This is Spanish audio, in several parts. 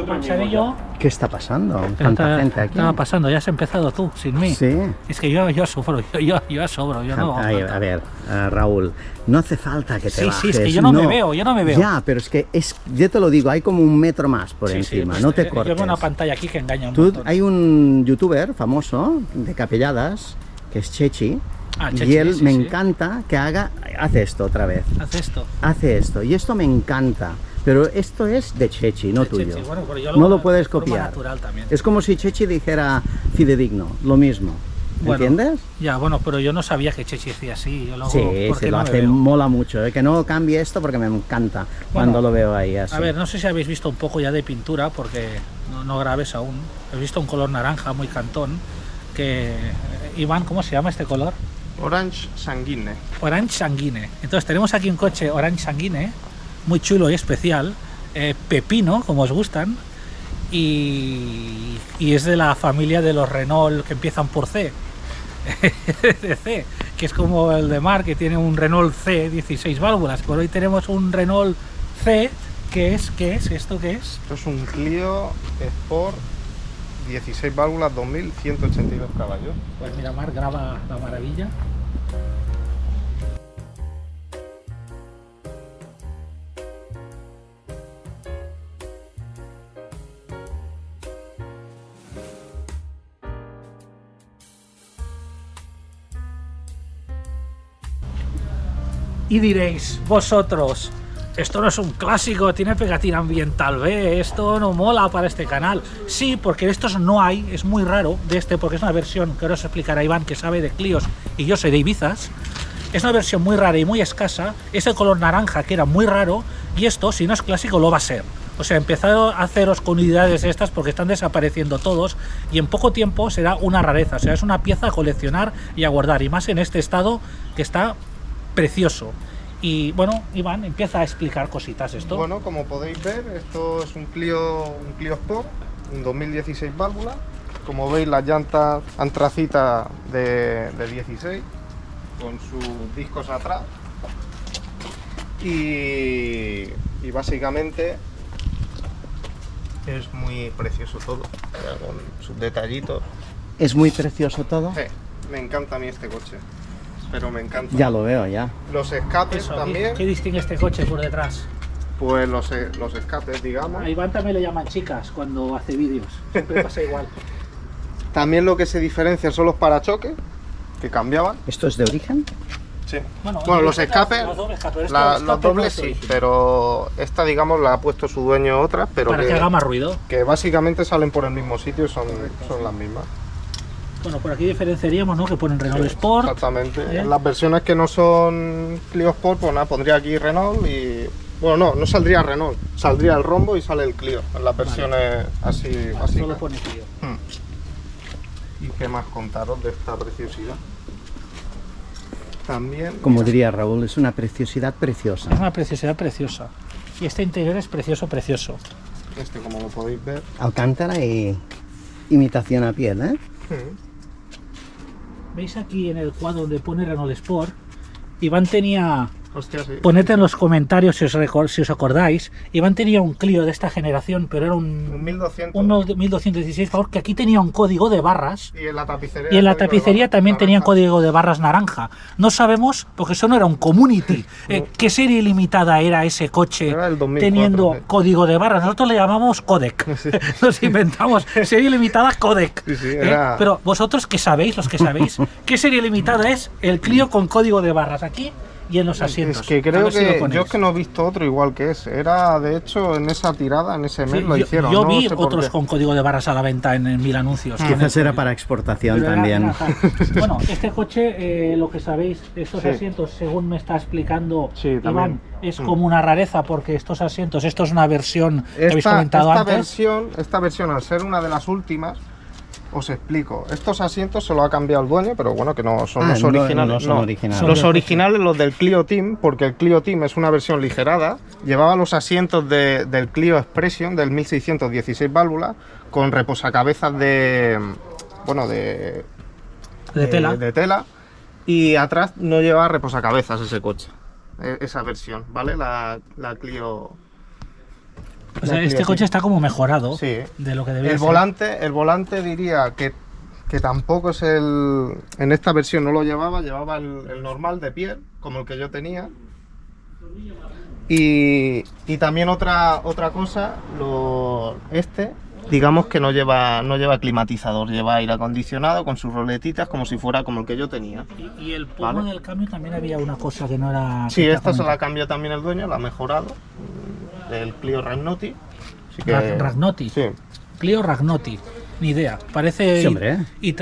Marcharé yo. ¿Qué está pasando? Tanta gente aquí. Estaba pasando, ya has empezado tú, sin mí. Sí. Es que yo sobro, yo sobro, yo no. Ay, a ver, Raúl, no hace falta que te bajes. Sí, es que yo no me veo. Ya, pero es que yo te lo digo, hay como 1 metro más por encima, pues no te cortes. Yo veo una pantalla aquí que engaña un montón. Hay un youtuber famoso de Capelladas, que es Chechi, Chechi, y él sí, me sí. encanta que hace esto otra vez. Hace esto, y esto me encanta. Pero esto es de Chechi, no tuyo. Chechi. Bueno, pero yo no lo puedes copiar. Natural también. Es como si Chechi dijera fidedigno, lo mismo. Bueno, ¿entiendes? Ya, bueno, pero yo no sabía que Chechi decía así. Yo luego, Sí, se lo hace, mola mucho. Que no cambie esto porque me encanta cuando lo veo ahí así. A ver, no sé si habéis visto un poco ya de pintura, porque no grabes aún. He visto un color naranja muy cantón. Iván, ¿cómo se llama este color? Orange Sanguine. Orange Sanguine. Entonces tenemos aquí un coche Orange Sanguine, muy chulo y especial, pepino, como os gustan, y es de la familia de los Renault que empiezan por C. De C, que es como el de Marc, que tiene un Renault C 16 válvulas. Por hoy tenemos un Renault C, ¿qué es? ¿Esto qué es? Esto es un Clio Sport 16 válvulas, 2182 caballos. Pues mira, Marc graba la maravilla. Y diréis, vosotros, esto no es un clásico, tiene pegatina ambiental B, esto no mola para este canal. Sí, porque de estos no hay, es muy raro de este, porque es una versión que ahora os explicará Iván, que sabe de Clios y yo soy de Ibizas. Es una versión muy rara y muy escasa, es el color naranja, que era muy raro, y esto, si no es clásico, lo va a ser. O sea, empezado a haceros con unidades estas porque están desapareciendo todos, y en poco tiempo será una rareza. O sea, es una pieza a coleccionar y a guardar, y más en este estado que está precioso. Y bueno, Iván, empieza a explicar cositas de esto. Bueno, como podéis ver, esto es un Clio Sport, un 2016 válvulas. Como veis, las llantas antracita de 16, con sus discos atrás. Y básicamente es muy precioso todo, con sus detallitos. ¿Es muy precioso todo? Sí, me encanta a mí este coche. Pero me encanta. Ya lo veo, ya. Los escapes Eso, también. ¿Qué distingue este coche por detrás? Pues los escapes, digamos. A Iván también le llaman chicas cuando hace vídeos. Siempre pasa igual. También lo que se diferencia son los parachoques, que cambiaban. ¿Esto es de origen? Sí. Bueno, Los escapes, los dobles escapes, los dobles sí, pero esta, digamos, la ha puesto su dueño otra, pero para que haga más ruido. Que básicamente salen por el mismo sitio y son las mismas. Bueno, por aquí diferenciaríamos, ¿no? Que ponen Renault Sport. Exactamente. En las versiones que no son Clio Sport, pues nada, pondría aquí Renault y... Bueno, no saldría Renault, saldría el rombo y sale el Clio, en las versiones así básicas. Solo pone Clio. ¿Y qué más contaros de esta preciosidad? También... Como diría Raúl, es una preciosidad preciosa. Es una preciosidad preciosa. Y este interior es precioso, precioso. Este, como lo podéis ver... Alcántara y imitación a piel, ¿eh? ¿Veis aquí en el cuadro donde pone Renault Sport? Iván tenía... Hostia, sí. Poned en los comentarios si os acordáis. Iván tenía un Clio de esta generación, pero era un 1200. Un 1216, favor, que aquí tenía un código de barras. Y en la tapicería, también tenía un código de barras naranja. No sabemos, porque eso no era un Community. No. ¿Qué serie limitada era ese coche era el 2004, teniendo sí. código de barras? Nosotros le llamamos codec. Sí. Nos inventamos serie limitada codec. Sí, era... Pero vosotros que sabéis, los que sabéis, ¿qué serie limitada es el Clio con código de barras? Aquí y en los asientos. Es que creo si que yo es que no he visto otro igual que ese. Era, de hecho, en esa tirada, en ese mes lo hicieron. Yo no vi sé por otros qué. con código de barras a la venta en 1000 anuncios. Quizás era para exportación Pero también. Bueno, este coche, lo que sabéis, estos Sí. asientos, según me está explicando Sí, Iván, también. es como una rareza porque estos asientos, esto es una versión que habéis Esta comentado antes. esta versión, al ser una de las últimas, os explico. Estos asientos se los ha cambiado el dueño, pero bueno, que no son los originales. No son originales. Los originales, los del Clio Team, porque el Clio Team es una versión ligerada. Llevaba los asientos del Clio Expression, del 1616 válvulas, con reposacabezas de tela. de tela. Y atrás no lleva reposacabezas ese coche. Esa versión, ¿vale? La Clio O sea, este coche está como mejorado sí. de lo que debía ser. El volante diría que tampoco es el... En esta versión no lo llevaba el normal de piel, como el que yo tenía. Y también otra cosa, digamos que no lleva climatizador, lleva aire acondicionado con sus roletitas como si fuera como el que yo tenía. Y el pomo del cambio también había una cosa que no era... Sí, esta se la cambió también el dueño, la ha mejorado, el Clio Ragnotti. Ragnotti. Sí. Clio Ragnotti, ni idea. Parece, sí, hombre.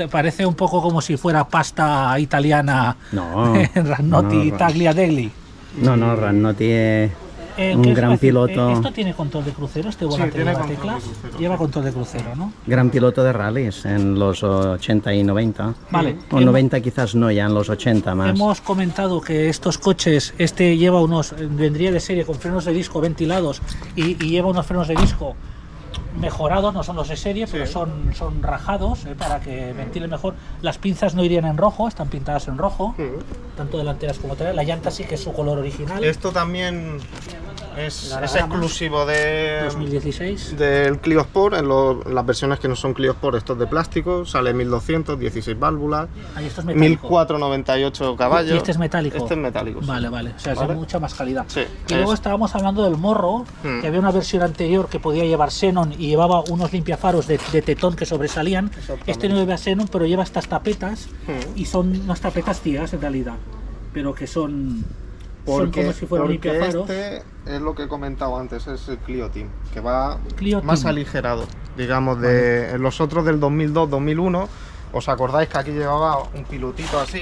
Parece un poco como si fuera pasta italiana. No. Ragnotti, Tagliadelli. No, Ragnotti es un gran piloto. ¿Esto tiene control de crucero? ¿Este volante lleva teclas? Lleva control de crucero, ¿no? Gran piloto de rallies en los 80 y 90. Vale. O 90 quizás no, ya en los 80 más. Hemos comentado que estos coches, lleva vendría de serie con frenos de disco ventilados y lleva unos frenos de disco mejorados, no son los de serie, pero son rajados para que ventile mejor. Las pinzas no irían en rojo, están pintadas en rojo, tanto delanteras como traseras. La llanta sí que es su color original. Esto también es exclusivo de 2016 del Clio Sport. En las versiones que no son Clio Sport, esto es de plástico, sale 1200, 16 válvulas, esto es metálico. 1498 caballos. ¿Y este es metálico? Este es metálico. Vale, o sea, es de mucha más calidad. Sí, y luego estábamos hablando del morro, que había una versión anterior que podía llevar xenón y llevaba unos limpiafaros de tetón que sobresalían. Este no lleva xenón, pero lleva estas tapetas y son unas tapetas tías en realidad, pero que son como si fueran limpiafaros. Este es lo que he comentado antes, es el Clio Team, que va más aligerado, digamos, de los otros del 2002-2001. ¿Os acordáis que aquí llevaba un pilotito así,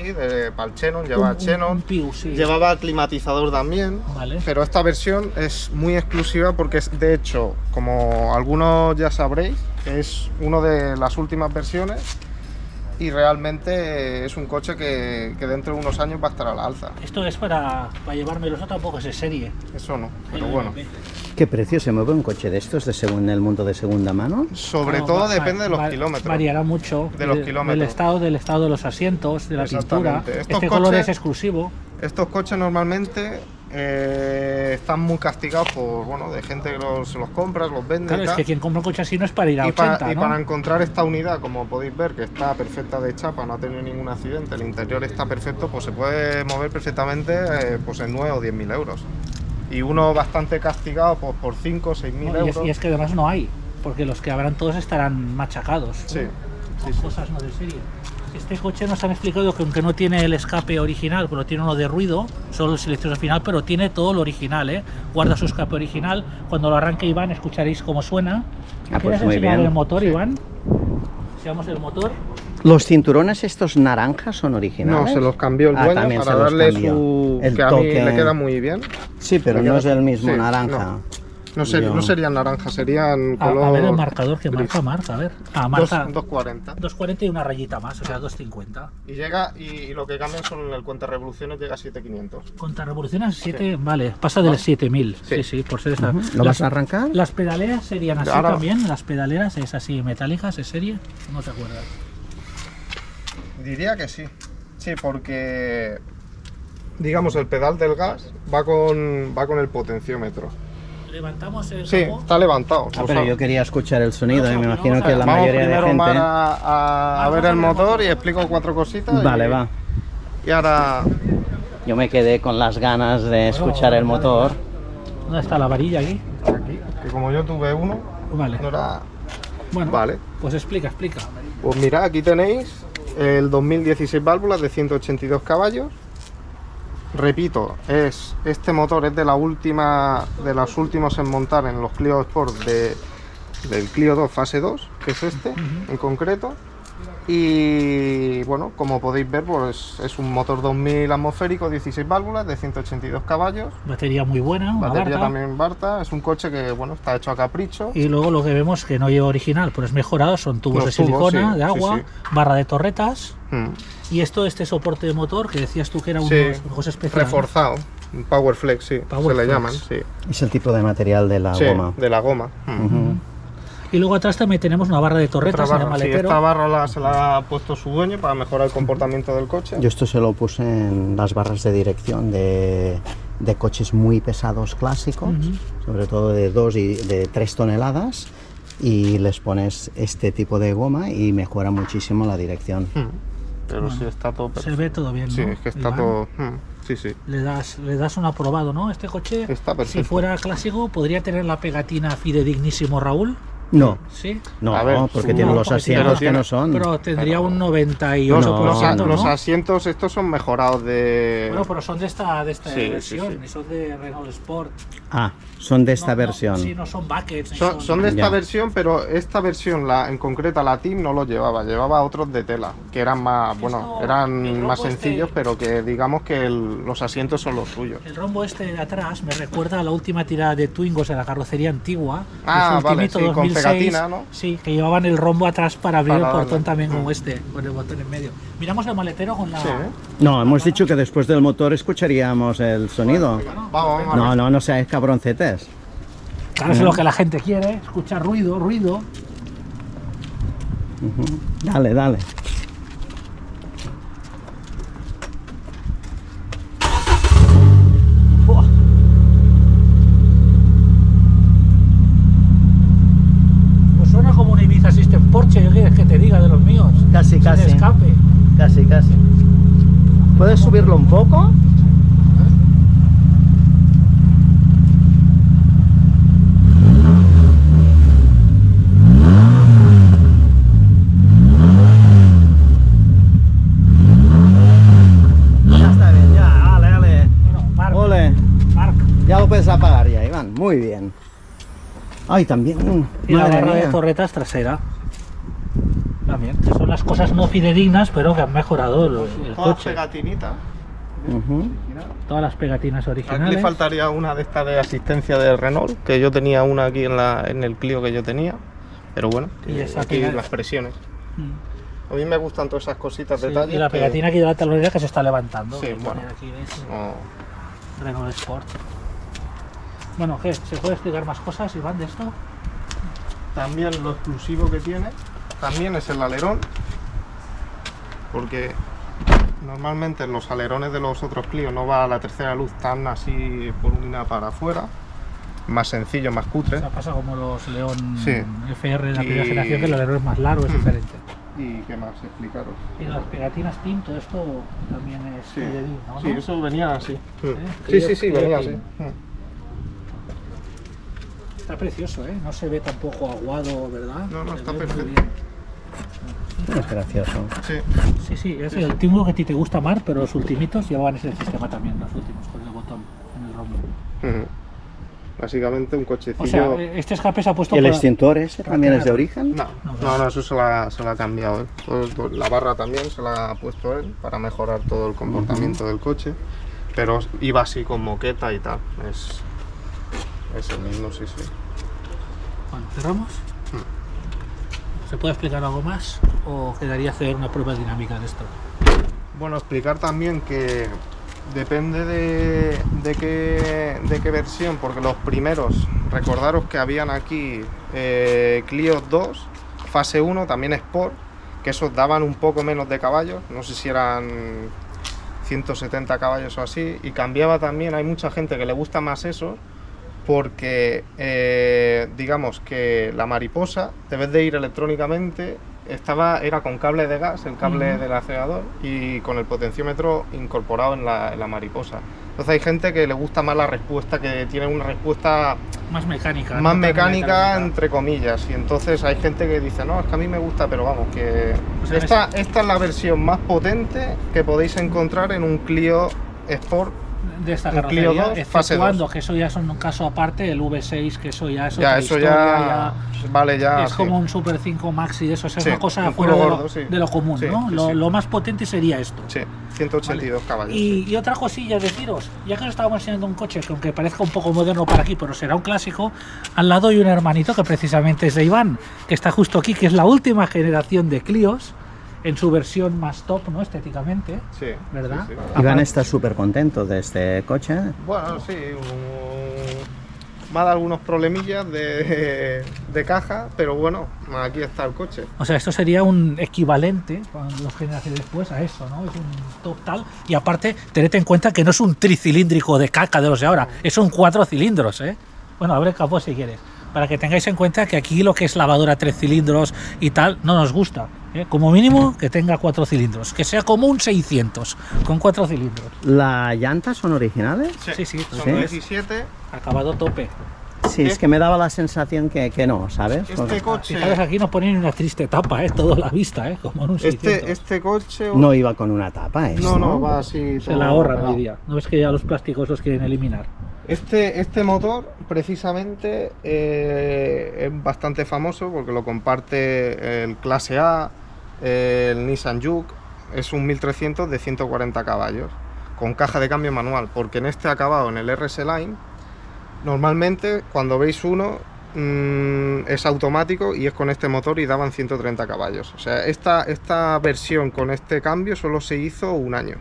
para el xenón, llevaba xenón, llevaba climatizador también, pero esta versión es muy exclusiva porque es, de hecho, como algunos ya sabréis, es una de las últimas versiones y realmente es un coche que dentro de unos años va a estar a la alza. Esto es para llevármelo, eso tampoco es de serie. Eso no, pero bueno. ¿Qué precio se mueve un coche de estos en el mundo de segunda mano? Sobre todo depende de los kilómetros. Variará mucho de los kilómetros. Del estado de los asientos, de la pintura. Este color es exclusivo. Estos coches normalmente están muy castigados de gente que se los compra, los vende. Claro, es que quien compra un coche así no es para ir a 80, y para encontrar esta unidad, como podéis ver, que está perfecta de chapa, no ha tenido ningún accidente, el interior está perfecto, pues se puede mover perfectamente en 9 o 10.000 euros. Y uno bastante castigado por 5 o 6.000 euros. Y es que además no hay, porque los que habrán todos estarán machacados. Sí. Cosas no de serie. Este coche nos han explicado que aunque no tiene el escape original, pero tiene uno de ruido, solo el silencioso final, pero tiene todo lo original, guarda su escape original. Cuando lo arranque Iván escucharéis cómo suena. Pues muy bien. El motor, Iván? Enseñamos el motor. ¿Los cinturones estos naranjas son originales? No, se los cambió el dueño para darle el que a mí le queda muy bien. Sí, pero no es el mismo naranja. No serían naranjas, serían color... A ver el marcador que marca, a ver. Marca 240. 240 y una rayita más, o sea, 250. Y lo que cambian son el cuenta revoluciones, llega a 7500. Cuenta revoluciones 7, vale, pasa del 7000. Sí, por ser esta. ¿Lo vas a arrancar? Las pedaleras serían así también, las pedaleras es así, metálicas, ¿es serie? ¿No te acuerdas? Diría que sí, porque digamos el pedal del gas va con el potenciómetro. Levantamos el capó. Está levantado. Pero yo quería escuchar el sonido y me imagino que la mayoría de gente... Vamos a ver el motor y explico 4 cositas. Vale, va. Y ahora... Yo me quedé con las ganas de escuchar el motor. ¿Dónde está la varilla aquí? Aquí, que como yo tuve uno, no era... Bueno, vale. Pues explica. Pues mirad, aquí tenéis el 2016 válvulas de 182 caballos. Repito, este motor es de los últimos en montar en los Clio Sport del Clio 2 fase 2, que es este en concreto. Y bueno, como podéis ver, pues es un motor 2000 atmosférico, 16 válvulas de 182 caballos. Batería muy buena, batería también Barta. Es un coche que está hecho a capricho. Y luego lo que vemos que no lleva original, pero es mejorado, son tubos de silicona, de agua, barra de torretas. Y este soporte de motor que decías tú que era una cosa especial. Reforzado, Powerflex, se le llaman. Es el tipo de material de la goma. De la goma. Y luego atrás también tenemos una barra de torretas en el maletero. Sí, esta barra se la ha puesto su dueño para mejorar el comportamiento del coche. Yo esto se lo puse en las barras de dirección de coches muy pesados clásicos, sobre todo de 2 y de 3 toneladas, y les pones este tipo de goma y mejora muchísimo la dirección. Pero sí, está todo perfecto. Se ve todo bien, ¿no? Sí, es que está Iván, todo... Sí, sí. le das un aprobado, ¿no? Este coche, Está perfecto. si fuera clásico, ¿podría tener la pegatina fidedignísimo, Raúl? No, ¿Sí? no, A ver, porque su- tiene No, los porque asientos tiene- que no son. Pero tendría un Los, 98%, los ¿no? asientos estos son mejorados de... Bueno, pero son de esta Sí, versión, sí, sí. y son de Renault Sport. Ah, son de esta No, versión. sí, no son buckets. ni Son de esta Ya. versión, pero esta versión, en concreta la Team, no lo llevaba otros de tela, que eran más, bueno, el eran rombo más este- sencillos, pero que digamos que los asientos son los suyos. El rombo este de atrás me recuerda a la última tirada de Twingos de la carrocería antigua. Ah, de su vale, ultimito sí, con 2006, pegatina, ¿no? Sí, que llevaban el rombo atrás para abrir Para el portón darle. también como este, con el botón en medio. Miramos el maletero con la... Sí, No, hemos dicho que después del motor escucharíamos el sonido. Vamos. No seáis cabroncetes. Claro, eso es lo que la gente quiere, escuchar ruido. Dale, dale. Buah. Pues suena como un Ibiza System Porsche, ¿qué quieres que te diga de los míos? Casi, Sin casi. escape. Casi. ¿Puedes subirlo un poco? Ya está bien, ya, dale. Bueno, Marc, Ole, Marc. ya lo puedes apagar ya, Iván. Muy bien. Ay, también. Y la madre barra de mía. torretas trasera. También, que son las cosas no fidedignas, pero que han mejorado el Todas coche. pegatinitas. Ujú. Todas las pegatinas Aquí le originales. faltaría una de estas de asistencia de Renault, que yo tenía una aquí en el Clio que yo tenía, pero bueno, Y esa aquí pega- las presiones. Mm. A mí me gustan todas esas cositas, Sí, detalles. y la que- pegatina aquí de la talonera que se está levantando. Sí, que bueno. pone aquí, ¿ves? no, Renault Sport. Bueno, ¿qué? ¿Se puede explicar más cosas, Iván, de esto? También lo exclusivo que tiene, también es el alerón, porque normalmente en los alerones de los otros Clio no va la tercera luz tan así por una para afuera, más sencillo, más cutre. O sea, pasa como los León Sí. FR de la Y- primera generación, que el alerón es más largo, es diferente. ¿Y qué más explicaros? Y las pegatinas TIM, todo esto también es Sí, fidedigno, ¿no? sí, eso venía así. Clio- Sí, Clio venía Team. así. Está precioso, ¿eh? No se ve tampoco aguado, ¿verdad? No, Se está ve muy perfecto. bien. Es gracioso. Sí. Sí, es el Twingo que a ti te gusta más, pero los ultimitos llevaban ese sistema también, los últimos, con el botón en el rombo. Ujú. Básicamente un cochecillo. O sea, este escape se ha puesto ¿Y el por- extintor ese también es de origen? No, eso se la ha cambiado él. La barra también se la ha puesto él para mejorar todo el comportamiento del coche. Pero iba así con moqueta y tal. Es el mismo, sí. Bueno, cerramos. ¿Se puede explicar algo más o quedaría hacer una prueba dinámica de esto? Bueno, explicar también que depende de qué versión, porque los primeros, recordaros que habían aquí Clio 2, fase 1, también Sport, que esos daban un poco menos de caballos, no sé si eran 170 caballos o así, y cambiaba también, hay mucha gente que le gusta más eso, porque digamos que la mariposa, en vez de ir electrónicamente, era con cable de gas, el cable del acelerador, y con el potenciómetro incorporado en la mariposa. Entonces hay gente que le gusta más la respuesta, que tiene una respuesta Más mecánica. más no tan mecánica, electrónica. entre comillas, y entonces hay gente que dice, no, es que a mí me gusta, pero vamos, que O sea, esta es la versión más potente que podéis encontrar en un Clio Sport. De esta un Clio carrocería, 2, fase exceptuando 2. que eso ya son un caso aparte, el V6, que eso ya es Ya, otra eso historia, vale ya. es sí. como un Super 5 Maxi de eso, o sea, es Sí, una cosa un fuera culo de lo, gordo, sí. de lo común, Sí, ¿no? sí, Lo, sí. lo más potente sería esto. Sí, 182 caballos. Y otra cosilla, deciros, ya que os estábamos enseñando un coche que aunque parezca un poco moderno para aquí, pero será un clásico, al lado hay un hermanito que precisamente es de Iván, que está justo aquí, que es la última generación de Clios, en su versión más top, ¿no? Estéticamente, Sí, ¿verdad? sí. Iván está súper contento de este coche. Bueno, sí, me ha dado algunos problemillas de de caja, pero bueno, aquí está el coche. O sea, esto sería un equivalente, cuando los generaciones después, a eso, ¿no? Es un top tal. Y aparte, tened en cuenta que no es un tricilíndrico de caca de los de ahora, es un 4 cilindros, ¿eh? Bueno, abre el capó si quieres. Para que tengáis en cuenta que aquí lo que es lavadora 3 cilindros y tal, no nos gusta. Como mínimo que tenga 4 cilindros, que sea como un 600 con 4 cilindros. ¿Las llantas son originales? Sí, sí, son ¿sí? 17. acabado tope. Sí, es que me daba la sensación que no, ¿sabes? Este coche, Fijaros, aquí nos ponen una triste tapa, todo a la vista, como en un 600. este coche No iba con una tapa, esto. no, va así. Se todo la ahorran pegado. hoy día. ¿No ves que ya los plásticos los quieren eliminar? Este motor precisamente es bastante famoso porque lo comparte el Clase A, el Nissan Juke. Es un 1300 de 140 caballos con caja de cambio manual, porque en este acabado, en el RS Line, normalmente cuando veis uno es automático y es con este motor y daban 130 caballos. O sea, esta versión con este cambio solo se hizo un año,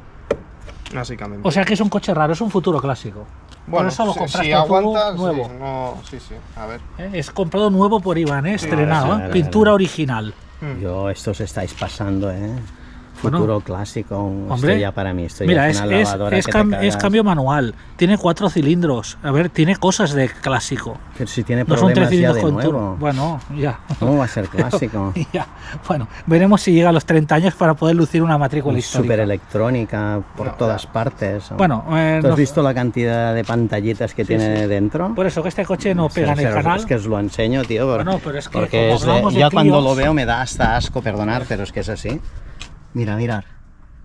básicamente. O sea que es un coche raro, es un futuro clásico. bueno, Por eso lo si compraste aguanta, tú nuevo. sí, no, sí, a ver. Es comprado nuevo por Iván, estrenado, vale, vale, pintura vale. original. Yo, estos estáis pasando, Bueno, Futuro clásico, hombre, esto ya para mí, esto mira, ya es una lavadora es que te cagas. cambio manual, tiene 4 cilindros, a ver, tiene cosas de clásico. Pero si tiene No son 3 problemas ya cilindros de con turbo. nuevo. Bueno, ya. ¿Cómo va a ser clásico? Ya. Bueno, veremos si llega a los 30 años para poder lucir una matrícula histórica. Súper electrónica por No, todas ya. partes. Bueno, ¿Tú has nos- visto la cantidad de pantallitas que tiene dentro? por eso que este coche no pega en el Pero canal. Es que os lo enseño, tío. Bueno, pero es que porque como es de- hablamos de ya cuando Clios- lo veo me da hasta asco, perdonar, pero es que es así. Mira,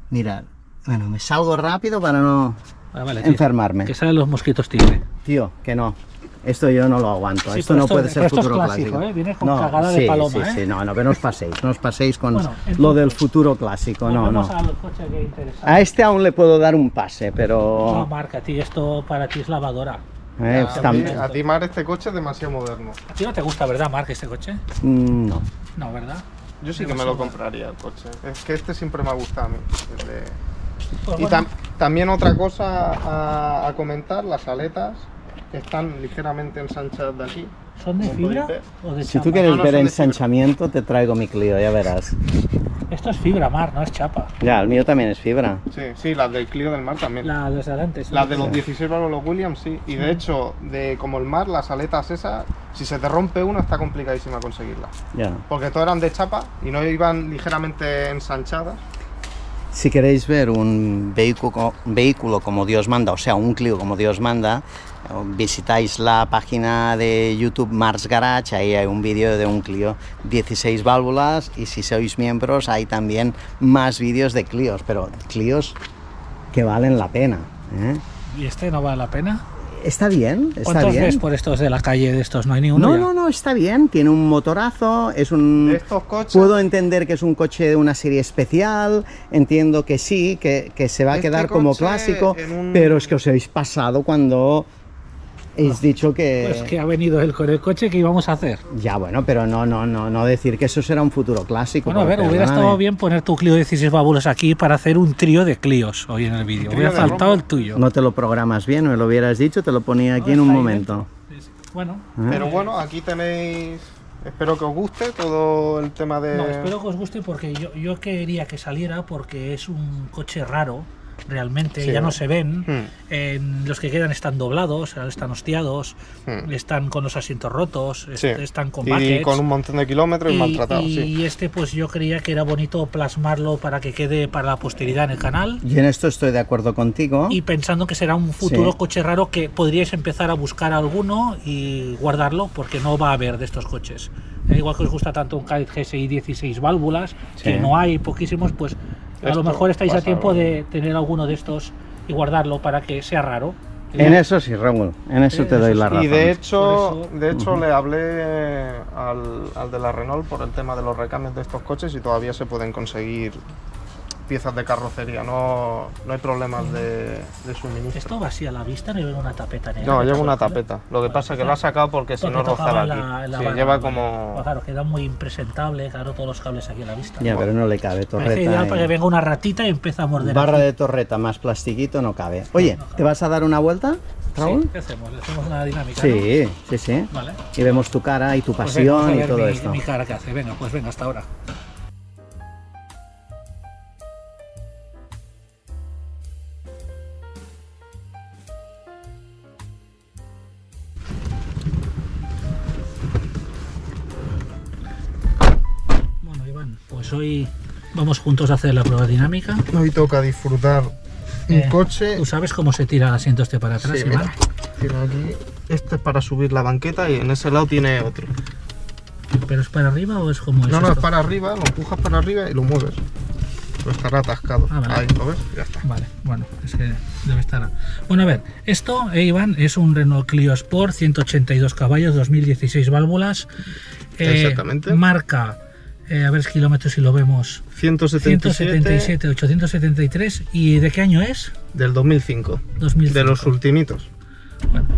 mirad. Bueno, me salgo rápido para no Vale, tío, enfermarme. que salen los mosquitos tigre. Tío, que no. Esto yo no lo aguanto. Sí, esto pero no puede ser pero esto es futuro clásico, clásico. Viene con cagada de sí, paloma, sí, no, pero no os paséis con Bueno, lo entonces, del futuro clásico, no, no. Volvemos al coche que interesa. A este aún le puedo dar un pase, No, pero Marca, a ti esto para ti es lavadora. está- A ti, Mar, este coche es demasiado moderno. A ti no te gusta, ¿verdad, Marc, este coche? no. No, ¿verdad? Yo sí que me lo compraría el coche. Es que este siempre me ha gustado a mí. el de- Pues Y bueno, también otra cosa a comentar, las aletas están ligeramente ensanchadas de aquí. ¿son de como fibra podéis ver. o de Si chapa? tú quieres No, no ver son de ensanchamiento, te traigo mi Clio, ya verás. Esto es fibra, Marc, no es chapa. Ya, el mío también es fibra. Sí, las del Clio del Mar también. La de adelante. sí. Las de los 16 válvulas Williams, sí. Y de hecho, como el Mar, las aletas esas, si se te rompe una, está complicadísima conseguirlas. Ya. Porque todas eran de chapa y no iban ligeramente ensanchadas. Si queréis ver un vehículo como Dios manda, o sea, un Clio como Dios manda, visitáis la página de YouTube Mars Garage, ahí hay un vídeo de un Clio 16 válvulas y si sois miembros hay también más vídeos de Clios, pero Clios que valen la pena. ¿Y este no vale la pena? Está bien, está ¿Cuántos bien. ves por estos de la calle de estos? No hay ni uno. ya? No, está bien, tiene un motorazo, es un... De estos coches. Puedo entender que es un coche de una serie especial, entiendo que sí, que se va a Este quedar como coche clásico, en un- pero es que os habéis pasado cuando habéis dicho que... Pues que ha venido él con el coche que íbamos a hacer. Ya, bueno, pero no decir que eso será un futuro clásico. Bueno, a ver, porque, hubiera perdóname. estado bien poner tu Clio 16 válvulas aquí para hacer un trío de Clios hoy en el vídeo. trío Hubiera de faltado rombo. el tuyo. No te lo programas bien, me lo hubieras dicho, te lo ponía aquí No, en un está ahí momento. dentro. Sí, sí. Bueno, Pero bueno, aquí tenéis. Espero que os guste todo el tema de. no, espero que os guste porque yo quería que saliera porque es un coche raro. Realmente Sí. ya no se ven. Hmm. Los que quedan están doblados, están hostiados, Hmm. están con los asientos rotos, Sí. están con Y buckets. con un montón de kilómetros y maltratados, y sí. este pues yo creía que era bonito plasmarlo para que quede para la posteridad en el canal. Y en esto estoy de acuerdo contigo. Y pensando que será un futuro Sí. coche raro que podríais empezar a buscar alguno y guardarlo porque no va a haber de estos coches. Igual que os gusta tanto un Kadett GSI 16 válvulas, que Sí. no hay poquísimos, pues a lo Esto mejor estáis a pasa tiempo algo. de tener alguno de estos y guardarlo para que sea raro. En eso sí, Raúl, en eso te eso doy sí. la razón. Y de hecho, Por eso- le hablé al de la Renault por el tema de los recambios de estos coches y todavía se pueden conseguir piezas de carrocería, no hay problemas de suministro. Esto va así a la vista, no lleva una tapeta negra. No, de lleva una carrocería. tapeta. Lo que pasa es que lo ha sacado porque si no rozaba aquí. Sí, lleva como. Pues claro, queda muy impresentable, claro, todos los cables aquí a la vista. Ya, pero no le cabe Parece ideal torreta. para que venga una ratita y empiece a morder. Barra aquí. de torreta más plastiquito no cabe. Oye, ¿te vas a dar una vuelta? Raúl? Sí, ¿qué hacemos? ¿Le hacemos una dinámica? Sí, sí, sí. ¿No? Vale. Y vemos tu cara y tu Pues venga, vamos pasión a y ver todo mi, esto. mi cara que hace. Venga, pues venga, hasta ahora. Bueno, Iván, pues hoy vamos juntos a hacer la prueba dinámica. Hoy toca disfrutar un coche. ¿Tú sabes cómo se tira el asiento este para atrás, Sí, Iván? mira, tiene aquí. Este es para subir la banqueta y en ese lado tiene otro. ¿Pero es para arriba o es como No, no, esto? es para arriba, lo empujas para arriba y lo mueves. Pues estará atascado. Ah, vale. Ahí, ¿lo ves? Ya está. Vale, bueno, es que debe estar. Bueno, a ver, esto, Iván, es un Renault Clio Sport, 182 caballos, 2016 válvulas. Exactamente. Marca, a ver kilómetros si lo vemos. 177 873. ¿Y de qué año es? del 2005. 2005. De los ultimitos. Bueno,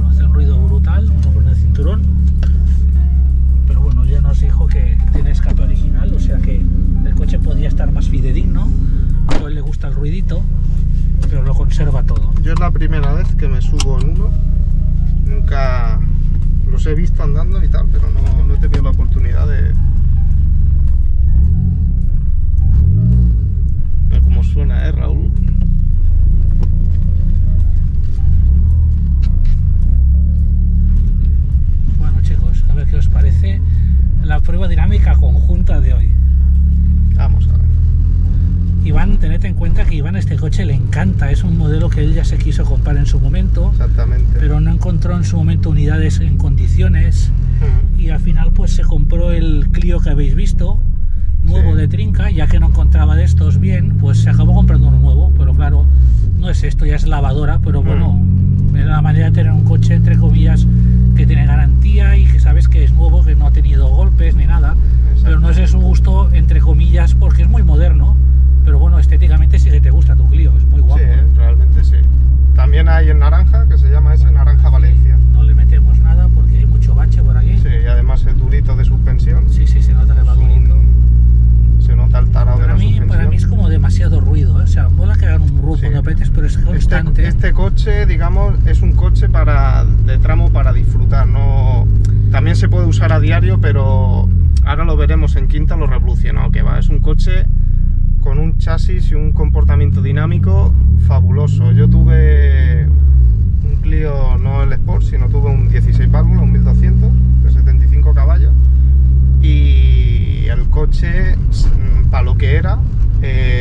hace un ruido brutal, vamos a poner el cinturón. Pero bueno, ya nos dijo que tiene escape original, o sea que el coche podría estar más fidedigno. A él le gusta el ruidito, pero lo conserva todo. Yo es la primera vez que me subo en uno. Nunca los he visto andando y tal, pero no he tenido la oportunidad de... Mira cómo suena, Raúl. Bueno, chicos, a ver qué os parece la prueba dinámica conjunta de hoy. Vamos a ver. Iván, tened en cuenta que Iván este coche le encanta, es un modelo que él ya se quiso comprar en su momento, Exactamente. pero no encontró en su momento unidades en condiciones y al final pues se compró el Clio que habéis visto, nuevo Sí. de trinca, ya que no encontraba de estos bien, pues se acabó comprando uno nuevo, pero claro, no es esto, ya es lavadora, pero bueno, es la manera de tener un coche entre comillas que tiene garantía y que sabes que es nuevo, que no ha tenido golpes ni nada, pero no es de su gusto entre comillas porque es muy moderno, pero bueno, estéticamente sí que te gusta tu Clio, es muy guapo. Sí, realmente sí. También hay en naranja, que se llama ese Naranja Valencia. No le metemos nada porque hay mucho bache por aquí. Sí, y además el durito de suspensión. Sí, se nota que va durito. Se nota el tarado de la suspensión. Para mí es como demasiado ruido, ¿eh? O sea, mola que hagan un ruido cuando apretes, pero es constante. Este coche, digamos, es un coche de tramo para disfrutar. No, también se puede usar a diario, pero ahora lo veremos en quinta lo revolucionado que va. Es un coche con un chasis y un comportamiento dinámico fabuloso. Yo tuve un Clio, no el Sport, sino tuve un 16 válvulas, un 1200 de 75 caballos, y el coche, para lo que era,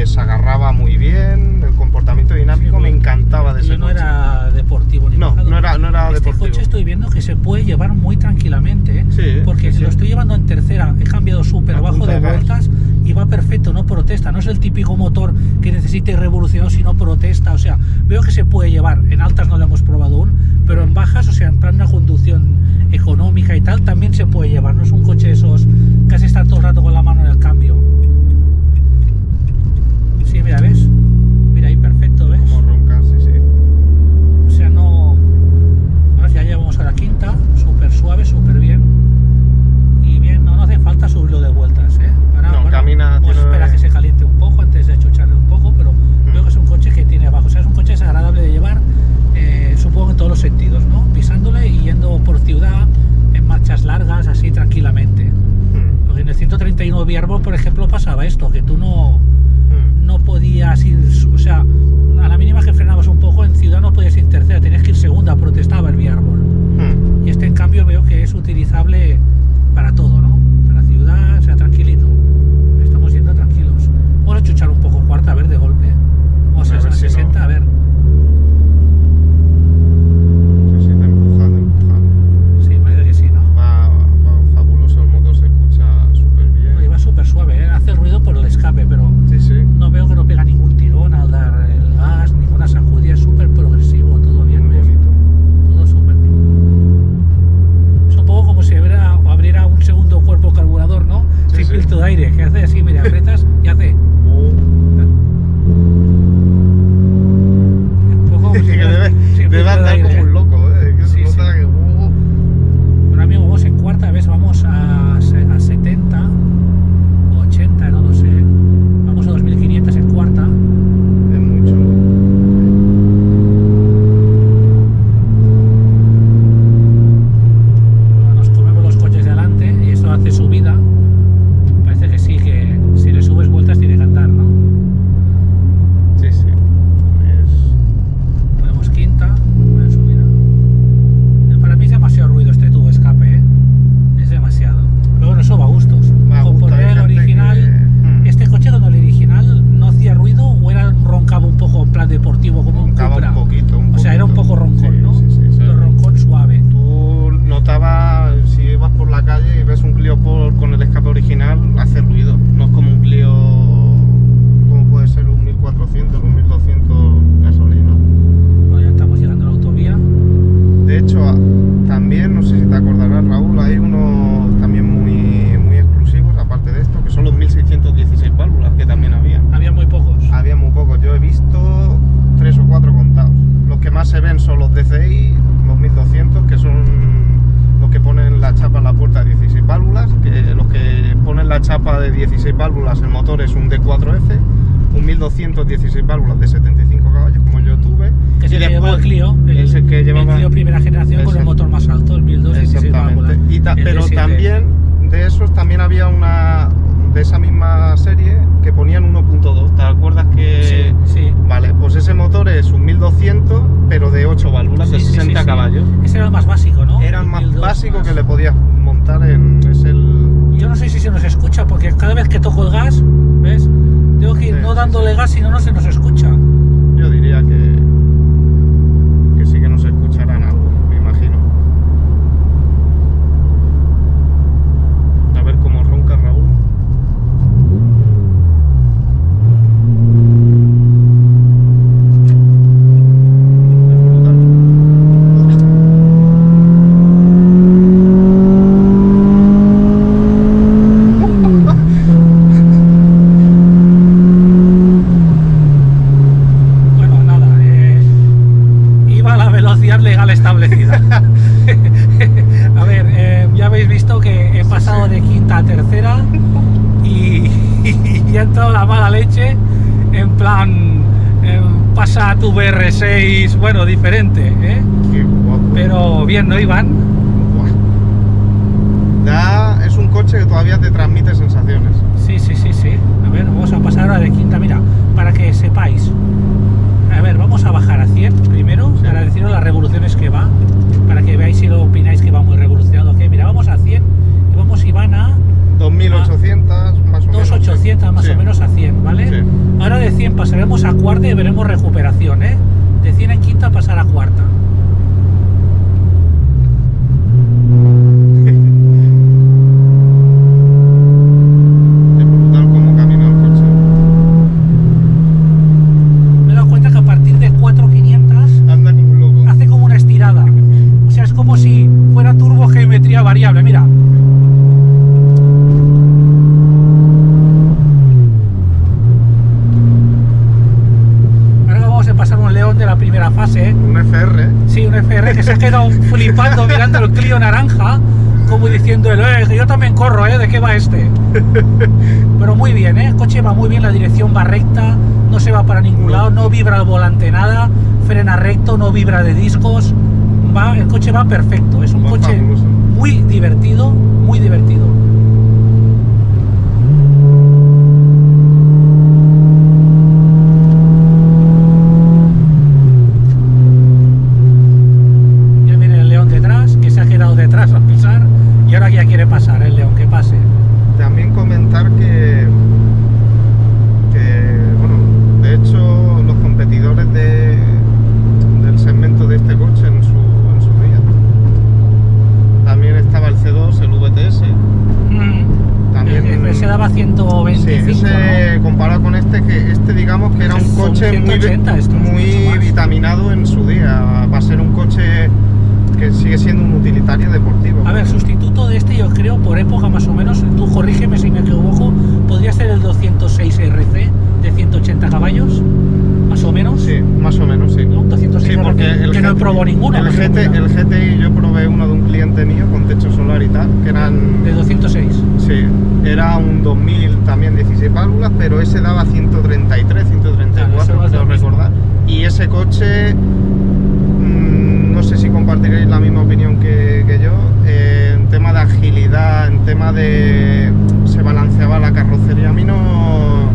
se agarraba muy bien, el comportamiento dinámico me encantaba de ese no coche. era deportivo ni No, bajado. no era Este deportivo. coche estoy viendo que se puede llevar muy tranquilamente, ¿eh? Sí, porque sí, lo sí. estoy llevando en tercera, he cambiado súper A bajo punta de de gas. vueltas y va perfecto, no protesta, no es el típico motor que necesite revolucionar, sino protesta, o sea, veo que se puede llevar, en altas no lo hemos probado aún, pero en bajas, o sea, en plan una conducción económica y tal, también se puede llevar, no es un coche de esos, casi estar todo el rato con la mano en el cambio. Sí, mira, ¿ves? Mira ahí, perfecto, ¿ves? Como roncar, sí, sí. O sea, no... Bueno, ya llevamos a la quinta, súper suave, súper bien. Y bien, no hace falta subirlo de vueltas, ¿eh? Ahora, No, camina, vamos a tiene- esperar a que se caliente un poco antes de chucharle un poco, pero veo que es un coche que tiene abajo. O sea, es un coche desagradable de llevar, supongo en todos los sentidos, ¿no? Pisándole y yendo por ciudad en marchas largas, así tranquilamente. Porque en el 131 Biarbol, por ejemplo, pasaba esto, que tú no podías ir, o sea, a la mínima que frenabas un poco en ciudad no podías ir tercera, tenías que ir segunda, protestaba el Biarbol. Y este en cambio veo que es utilizable para todo, ¿no? Para ciudad, o sea, tranquilito. Estamos yendo tranquilos. Vamos a chuchar un poco cuarta, a ver, de golpe. Vamos a A ver si 60, no. a ver. Sí, sí, te empuja, te empuja. Sí, parece que sí, ¿no? Va fabuloso, el motor se escucha súper Y bien. va súper suave, ¿eh? Hace ruido por el escape, pero Sí, sí. no veo que no pega ningún tirón al dar el gas, ninguna sacudida, es súper progresivo, todo bien, Muy veo. original hace ruido, no es como un Clio, como puede ser un 1400, un 1200 gasolina. Bueno, ya estamos llegando a la autovía. De hecho, también, no sé si te acordarás, Raúl, hay unos también muy exclusivos, aparte de esto, que son los 1616 válvulas, que también había. Había muy pocos. Había muy pocos, yo he visto 3 o 4 contados. Los que más se ven son los DCI, los 1200, que son los que ponen la chapa en la puerta de 16 válvulas, que los que ponen la chapa de 16 válvulas, el motor es un D4F, un 1216 válvulas de 75 caballos, como yo tuve. Que se lleva el Clio, el que llevaba el Clio primera generación con el motor más alto, el 1216 válvulas. Pero D7. también, de esos, también había una de esa misma serie que ponían 1.2, ¿te acuerdas que...? Sí. Vale, pues ese motor es un 1200, pero de 8 válvulas, de 60 caballos. Ese era el más básico, ¿no? Era el más 1002 básico más. que le podías montar en... Es el... Yo no sé si se nos escucha, porque cada vez que toco el gas, ¿ves? Tengo que ir Sí, no sí, dándole sí. gas, si no, no se nos escucha. Yo diría que sí que nos escucharán algo, me imagino. A ver cómo ronca Raúl. Bueno, nada, iba a la velocidad legal establecida. A ver, ya habéis visto que he pasado de quinta a tercera y ya ha entrado la mala leche, en plan, pasa a tu BR6, bueno, diferente, ¿eh? Qué guapo. Pero bien, ¿no, Iván? Buah. Es un coche que todavía te transmite sensaciones. Sí. A ver, vamos a pasar ahora de quinta, mira, para que sepáis. A ver, vamos a bajar a 100 primero, Sí. para deciros las revoluciones que va, para que veáis si lo opináis que va muy revolucionado. Ok, mira, vamos a 100 y vamos, Iván, a 2800 más o menos. 2800 más Sí. o menos a 100, ¿vale? Sí. Ahora de 100 pasaremos a cuarta y veremos recuperación, ¿eh? De 100 en quinta pasar a cuarta. Es brutal cómo camina el coche. Me he dado cuenta que a partir de 4500 Anda como un loco. hace como una estirada. O sea, es como si fuera turbogeometría variable, mira. Ahora vamos a pasar un León de la primera fase, ¿eh? Un FR. Sí, un FR que se ha quedado flipando mirando el Clio naranja, como diciendo, que yo también corro, ¿de qué va este? Pero muy bien, el coche va muy bien, la dirección va recta, no se va para ningún lado, no vibra el volante nada, frena recto, no vibra de discos, el coche va perfecto, es un Va coche fabuloso. muy divertido, muy divertido. Ya viene el León detrás, que se ha quedado detrás a pisar, y ahora ya quiere pasar el León, que pase. También comentar que bueno, de hecho los competidores del segmento de este coche en su día. También estaba el C2, el VTS. También Se daba sí, 125, ese, comparado con este, que este digamos que era un Son coche 180 estos, mucho muy más. vitaminado en su día, para ser un coche que sigue siendo un utilitario deportivo. ¿no? A ver, sustituto de este yo creo, por época más o menos, tú corrígeme si me equivoco, podría ser el 206 RC de 180 caballos, más o menos. Sí, más o menos, sí. ¿No? 206 Sí, porque RC, que no probó ninguno. el GTI yo probé uno de un cliente mío con techo solar y tal, que eran... De 206. Sí, era un 2000 también 16 válvulas, pero ese daba 133, 134, Claro, eso no es creo lo mismo. recordar. Y ese coche, no sé si compartiréis la misma opinión que yo, en tema de agilidad, en tema de... se balanceaba la carrocería, a mí no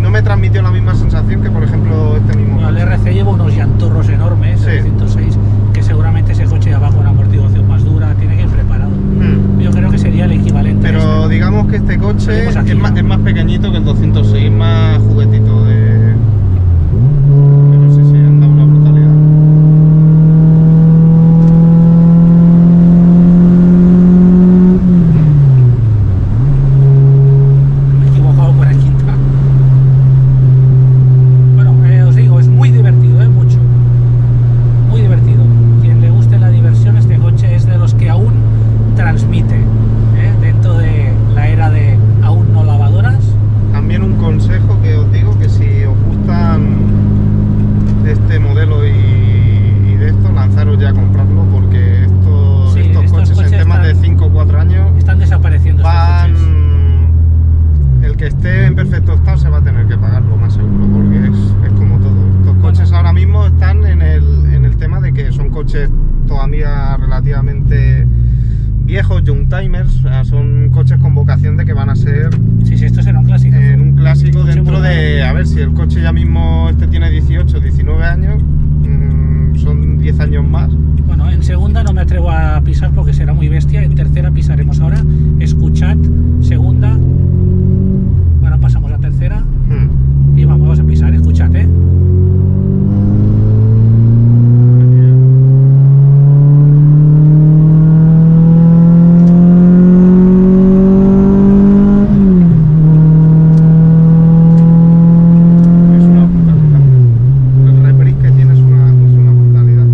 me transmitió la misma sensación que por ejemplo este mismo Bueno, el coche. RC lleva unos llanturros enormes, Sí. el 106, que seguramente ese coche ya va con amortiguación más dura, tiene que ir preparado. Yo creo que sería el equivalente a Pero este. digamos que este coche Seguimos aquí, es ¿no? más pequeñito que el 206, más juguetito de... Pero sí, anda una brutalidad. coches todavía relativamente viejos, young timers, o sea, son coches con vocación de que van a ser Sí, esto será un clásico. en un clásico Coche dentro muy de, a ver, si el coche ya mismo tiene 18, 19 años, son 10 años más. Bueno, en segunda no me atrevo a pisar porque será muy bestia. En tercera pisaremos ahora. Escuchad, segunda. Ahora pasamos a tercera. Y vamos a pisar, escuchad, ¿eh? Es una brutalidad. El reprise que tiene es una brutalidad.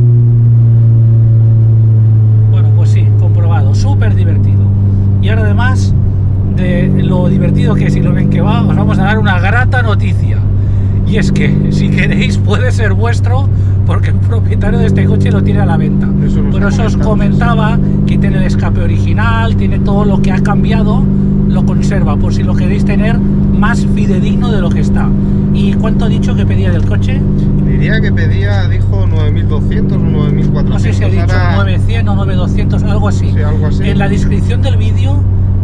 Bueno, pues sí, comprobado. Súper divertido. Y ahora además de lo divertido que es y lo bien que va, os vamos a dar una grata noticia. Y es que, si queréis, puede ser vuestro, porque el propietario de este coche lo tiene a la venta. Por eso os comentaba que tiene el escape original, tiene todo lo que ha cambiado, lo conserva, por si lo queréis tener más fidedigno de lo que está. ¿Y cuánto ha dicho que pedía del coche? Diría que dijo 9.200 o 9.400. No sé si ha dicho ahora- 900 o 9.200, algo así. Sí, algo así. En la descripción del vídeo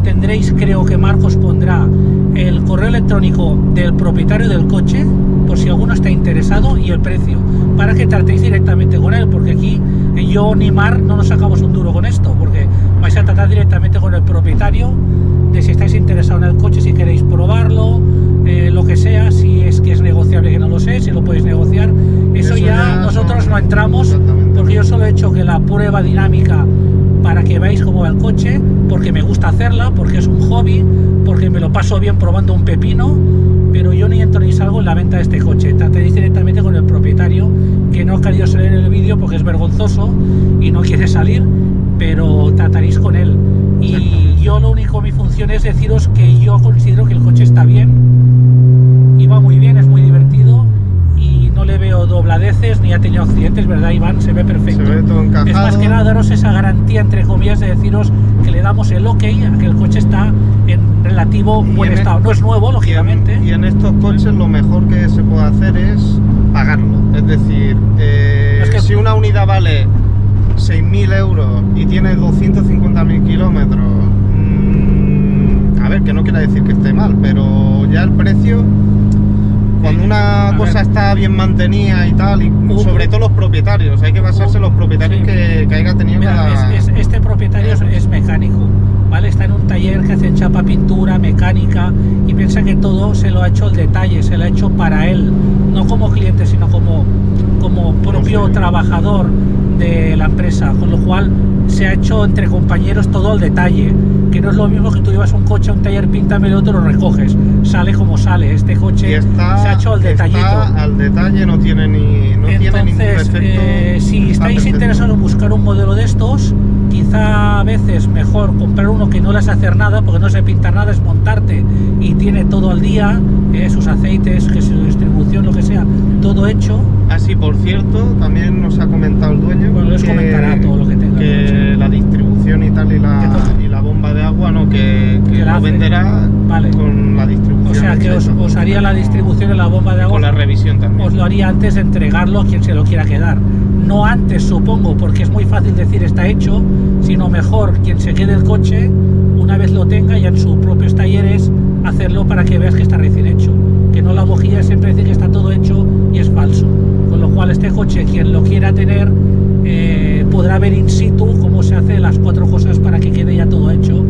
tendréis, creo que Marcos pondrá el correo electrónico del propietario del coche, por si alguno está interesado, y el precio, para que tratéis directamente con él, porque aquí yo ni Mar no nos sacamos un duro con esto, porque vais a tratar directamente con el propietario de si estáis interesados en el coche, si queréis probarlo, lo que sea, si es que es negociable, que no lo sé, si lo podéis negociar. Eso ya nosotros no entramos, Exactamente. porque yo solo he hecho que la prueba dinámica para que veáis cómo va el coche, porque me gusta hacerla, porque es un hobby, porque me lo paso bien probando un pepino, pero yo ni entro ni salgo en la venta de este coche. Trataréis directamente con el propietario, que no ha querido salir en el vídeo porque es vergonzoso y no quiere salir, pero trataréis con él. Y yo lo único, mi función es deciros que yo considero que el coche está bien, y va muy bien, es muy divertido, y no le veo dobladeces ni ha tenido accidentes, ¿verdad, Iván? Se ve perfecto. Se ve todo encajado. Es más que nada daros esa garantía, entre comillas, de deciros que le damos el ok a que el coche está en relativo Y buen en estado. No es nuevo, lógicamente. Y en estos coches lo mejor que se puede hacer es pagarlo. Es decir, Es que- si una unidad vale 6.000 euros y tiene 250.000 kilómetros, a ver, que no quiere decir que esté mal, pero ya el precio, cuando una A cosa ver. está bien mantenida y tal, y sobre todo los propietarios, hay que basarse en los propietarios Sí. que haya tenido Mira, cada... este propietario es mecánico, ¿vale? Está en un taller que hace chapa, pintura, mecánica, y piensa que todo se lo ha hecho el detalle, se lo ha hecho para él, no como cliente, sino como propio Sí. trabajador de la empresa, con lo cual se ha hecho entre compañeros todo el detalle, que no es lo mismo que tú llevas un coche a un taller, píntamelo, te lo recoges, sale como sale. Este Y coche está, se ha hecho el detallito. está al detalle, no tiene ningún Entonces, defecto. si Está estáis perfecto. interesados en buscar un modelo de estos, quizá a veces mejor comprar uno que no les hace nada, porque no se pinta nada, es montarte y tiene todo al día, sus aceites, que su distribución, lo que sea, todo hecho. Así, por cierto, también nos ha comentado el dueño Bueno, les comentará todo lo que tenga. que la distribución y tal, y la bomba de agua, no, que Que la lo hace. venderá Vale. con la distribución. O sea que hecha. os haría la distribución en la bomba de agua. Con la revisión también. Os lo haría antes de entregarlo a quien se lo quiera quedar. No antes, supongo, porque es muy fácil decir está hecho, sino mejor quien se quede el coche, una vez lo tenga, ya en sus propios talleres, hacerlo para que veas que está recién hecho. Que no la bojilla siempre decir que está todo hecho y es falso. Con lo cual este coche, quien lo quiera tener, podrá ver in situ cómo se hace las 4 cosas para que quede ya todo hecho.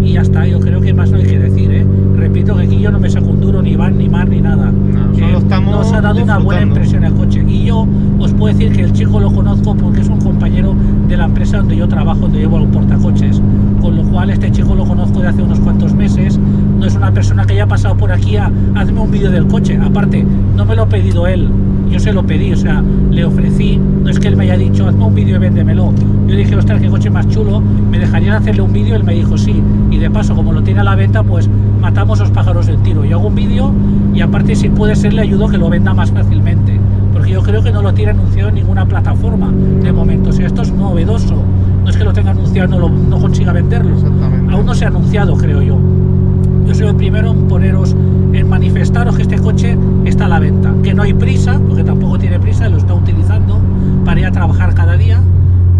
Y ya está, yo creo que más no hay que decir, ¿eh? Repito que aquí yo no me saco un duro, ni Iván, ni Mar, ni nada. No, solo estamos nos ha dado una buena disfrutando. impresión el coche. Y yo os puedo decir que el chico lo conozco porque es un compañero de la empresa donde yo trabajo, donde llevo el portacoches. Con lo cual este chico lo conozco de hace unos cuantos meses. No es una persona que haya pasado por aquí a hazme un vídeo del coche. Aparte, no me lo ha pedido él, yo se lo pedí, o sea, le ofrecí. No es que él me haya dicho hazme un vídeo y véndemelo. Yo dije, ostras, qué coche más chulo, me dejarían hacerle un vídeo. Él me dijo sí, y de paso, como lo tiene a la venta, pues matamos los pájaros del tiro. Yo hago un vídeo y aparte, si puede ser, le ayudo a que lo venda más fácilmente, porque yo creo que no lo tiene anunciado en ninguna plataforma de momento. O sea, esto es novedoso, no es que lo tenga anunciado y no consiga venderlo. Exactamente. Aún no se ha anunciado, creo yo. Yo soy el primero en poneros en manifestaros que este coche está a la venta, que no hay prisa, porque tampoco tiene prisa, lo está utilizando para ir a trabajar cada día,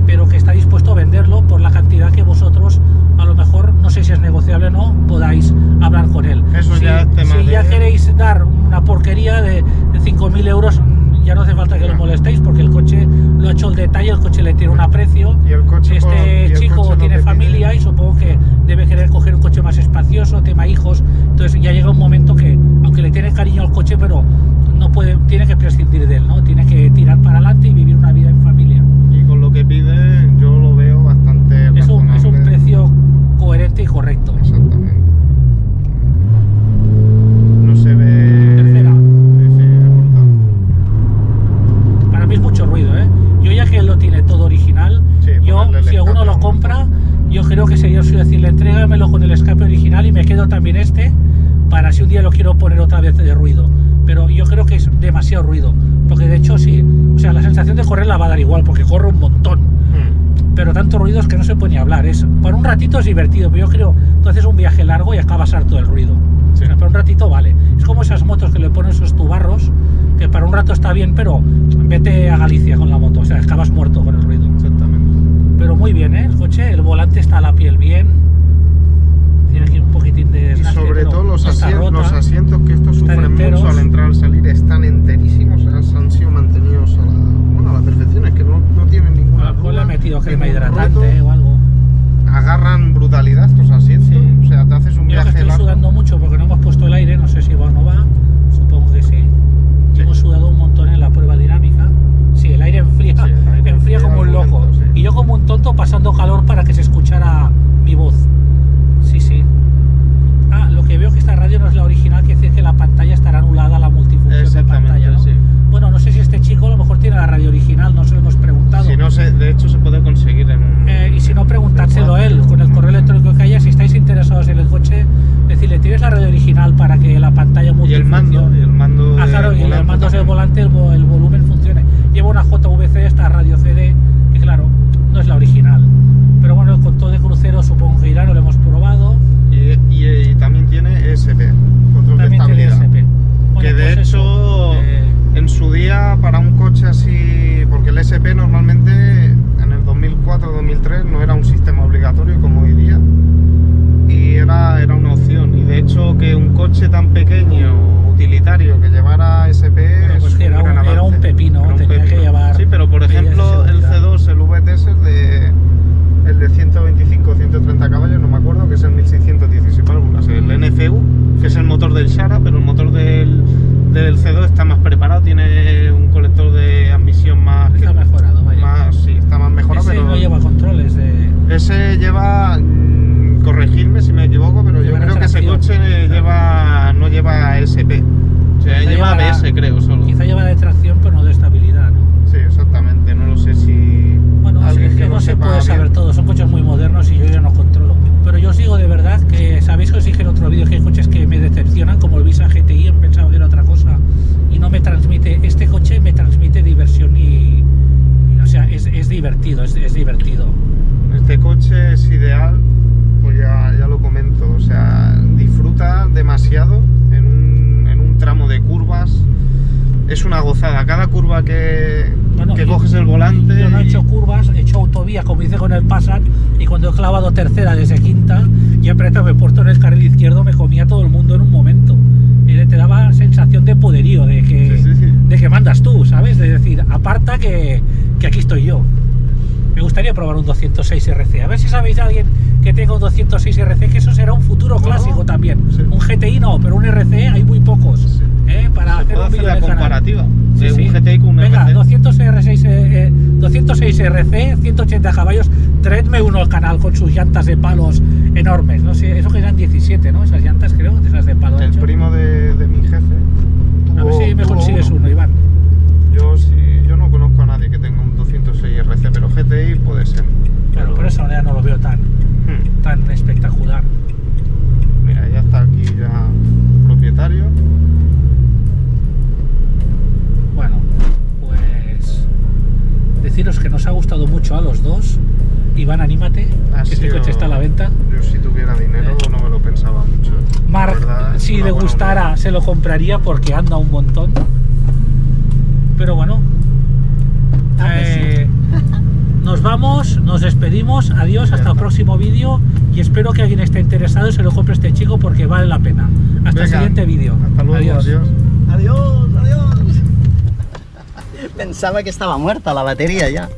pero que está dispuesto a venderlo por la cantidad que vosotros, a lo mejor, no sé si es negociable o no, podáis hablar con él. Eso si, ya es tema si de... ya queréis dar una porquería de 5.000 euros, ya no hace falta que lo molestéis, porque el coche lo ha hecho el detalle, el coche le tiene un aprecio. Y el coche Este chico coche no tiene te familia pide- y supongo que debe querer coger un coche más espacioso, tema hijos. Entonces ya llega un momento que, aunque le tiene cariño al coche, pero no puede, tiene que prescindir de él, ¿no? Tiene que tirar para adelante y vivir una vida en familia. Y con lo que pide, yo lo veo bastante Es un razonable. precio coherente y correcto. Exactamente. No se ve... Tercera. Sí, sí, es brutal. Para mí es mucho ruido, ¿eh? Yo ya que él lo tiene todo original, Sí, yo, ponerle el si alguno escape lo a uno. compra, yo creo que sería yo decirle, entrégamelo con el escape original y me quedo también este, para si un día lo quiero poner otra vez de ruido. Pero yo creo que es demasiado ruido, porque de hecho sí, o sea, la sensación de correr la va a dar igual, porque corre un montón. Pero tanto ruido es que no se puede ni hablar. Para un ratito es divertido, pero yo creo tú haces un viaje largo y acabas harto del ruido. Sí. O sea, para un ratito vale. Es como esas motos que le ponen esos tubarros, que para un rato está bien, pero vete a Galicia con la moto, o sea, acabas muerto con el ruido. Exactamente. Pero muy bien, ¿eh? El coche, el volante está a la piel bien. Tiene aquí un poquitín de Y desgaste, sobre pero todo no está los rota. asientos, que estos Están sufren enteros. mucho al entrar al salir, están enterísimos, han sido mantenidos a la perfección, es que no tienen ninguna A lo mejor le he arruga, metido crema ningún hidratante roto. o algo. Agarran brutalidad estos asientos, Sí. o sea, te haces un Yo que viaje estoy largo. sudando mucho porque no hemos puesto el aire, no sé si va o no va, supongo que sí. Sí. Hemos sudado un montón en la prueba dinámica. Sí, el aire enfría, Sí, el aire enfría como un al loco. momento, sí. Y yo como un tonto pasando calor para que se escuchara mi voz. Sí, sí. Ah, lo que veo que esta radio no es la original, quiere decir que la pantalla estará anulada, la multifunción de Exactamente, pantalla, ¿no? sí. Bueno, no sé si este chico a lo mejor tiene la radio original, no se lo hemos preguntado. Si no se, de hecho se puede conseguir en un... Y si no, preguntárselo a él con el correo electrónico que haya. Si estáis interesados en el coche, decirle, ¿tienes la radio original para que la pantalla Y el mando, Ah, claro, y el mando del volante, el volumen funcione. Lleva una JVC, esta radio CD, que claro, no es la original. Pero bueno, el control de crucero supongo que irá, no lo hemos probado. Y también tiene ESP, control de También tiene estabilidad. SP. Bueno, Que de pues hecho, eso, en su día, para un coche así, porque el SP normalmente en el 2004-2003 no era un sistema obligatorio como hoy día, y era una opción. Y de hecho, que un coche tan pequeño, utilitario, que llevara SP, Bueno, pues es que era gran un avance. pepino, Era un tenía que llevar Sí, pero por medidas de ejemplo, el seguridad. C2, el VTS, el de 125 130 caballos, no me acuerdo, que es el 1616 válvulas, el NFU, que es el motor del Shara, pero el motor del C2 está más preparado, tiene un colector de admisión más... está mejorado, vaya. sí, está más mejorado, Ese pero no lleva controles de... ese lleva, corregidme si me equivoco, pero yo Lleva creo que ese tracción. coche no lleva SP, o sea, Quizá lleva llevará- ABS creo solo. Quizá lleva de tracción, pero no de estabilidad, ¿no? Sí, exactamente, no lo sé si... Bueno, alguien es que lo no se sepa puede saber bien. todo, son coches muy modernos y yo ya no controlo. Pero yo os digo de verdad que sabéis que os dije en otro vídeo que hay coches que me decepcionan, como el Visa GTI, he pensado que era otra cosa y no me transmite. Este coche me transmite diversión y o sea, es divertido, es divertido. Este coche es ideal, pues ya lo comento, o sea, disfruta demasiado en un tramo de curvas, es una gozada, cada curva que coges el volante... Yo no he hecho curvas, he hecho autovía, como hice con el Passat, y cuando he clavado tercera desde quinta y apretado, me he puesto en el carril izquierdo, me comía todo el mundo en un momento. Te daba sensación de poderío, de que mandas tú, ¿sabes? De decir, aparta que aquí estoy yo. Me gustaría probar un 206 RC. A ver si sabéis de alguien que tenga un 206 RC, que eso será un futuro clásico también. Sí. Un GTI no, pero un RC hay muy pocos. Sí. Para Se hacer puede un hacer vídeo la de canal. comparativa de Sí, un sí. GTI con un Venga, RC. 206 RC, 180 caballos, traedme uno al canal con sus llantas de palos enormes. No sé, eso que eran 17, ¿no? Esas llantas, creo, de esas de palo El ancho. primo de mi jefe A ver si me tuvo consigues uno, Iván. Yo no conozco a nadie que tenga un 206 RC, pero GTI puede ser. Claro, por eso ya no lo veo tan espectacular. Mira, ya está aquí ya propietario. Bueno, pues deciros que nos ha gustado mucho a los dos Iván, anímate, que este coche está a la venta. Yo si tuviera dinero no me lo pensaba mucho. Marc, La verdad, es si una le buena gustara, unidad. se lo compraría porque anda un montón. Pero bueno, nos vamos, nos despedimos, adiós, hasta el próximo vídeo y espero que alguien esté interesado y se lo compre este chico porque vale la pena. Hasta el Venga, siguiente vídeo. Hasta luego, adiós. Adiós, adiós. Pensaba que estaba muerta la batería ya.